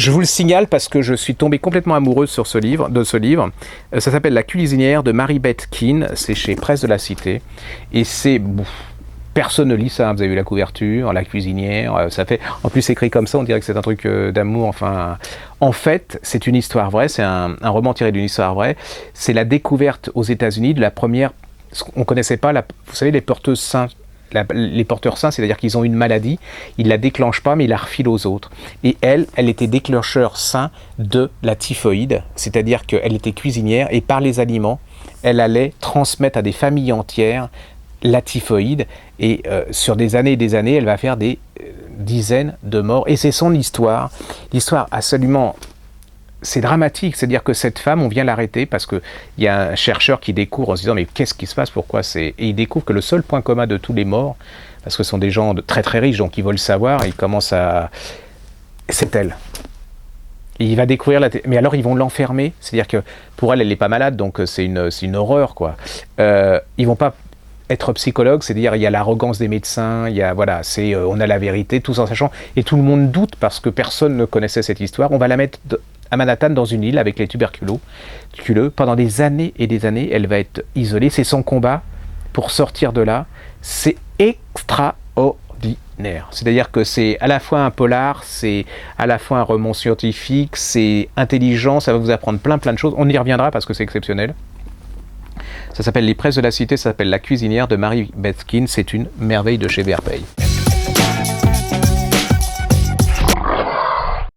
Je vous le signale parce que je suis tombé complètement amoureuse sur ce livre, de ce livre. Ça s'appelle La cuisinière de Mary-Beth Keane. C'est chez Presse de la Cité. Et c'est... Personne ne lit ça, vous avez vu la couverture, la cuisinière, ça fait... En plus, écrit comme ça, on dirait que c'est un truc d'amour, enfin... En fait, c'est une histoire vraie, c'est un roman tiré d'une histoire vraie. C'est la découverte aux États-Unis de la première... On ne connaissait pas, vous savez, les porteuses seins. Les porteurs sains, c'est-à-dire qu'ils ont une maladie, ils ne la déclenchent pas, mais ils la refilent aux autres. Et elle était déclencheur sain de la typhoïde, c'est-à-dire qu'elle était cuisinière, et par les aliments, elle allait transmettre à des familles entières la typhoïde, et sur des années et des années, elle va faire des dizaines de morts. Et c'est son histoire, l'histoire absolument... C'est dramatique, c'est-à-dire que cette femme, on vient l'arrêter parce qu'il y a un chercheur qui découvre en se disant mais qu'est-ce qui se passe, pourquoi c'est... Et il découvre que le seul point commun de tous les morts, parce que ce sont des gens très très riches, donc ils veulent savoir, et ils commencent à... C'est elle. Et il va découvrir mais alors ils vont l'enfermer, c'est-à-dire que pour elle, elle n'est pas malade, donc c'est une horreur, quoi. Ils vont pas être psychologue, c'est-à-dire il y a l'arrogance des médecins, il y a, voilà, on a la vérité, tout en sachant, et tout le monde doute parce que personne ne connaissait cette histoire. On va la mettre à Manhattan dans une île avec les tuberculeux. Pendant des années et des années, elle va être isolée. C'est son combat pour sortir de là. C'est extraordinaire. C'est-à-dire que c'est à la fois un polar, c'est à la fois un roman scientifique, c'est intelligent, ça va vous apprendre plein de choses. On y reviendra parce que c'est exceptionnel. Ça s'appelle Les Presses de la Cité, ça s'appelle La cuisinière de Mary-Beth Keane. C'est une merveille de chez Verpeil.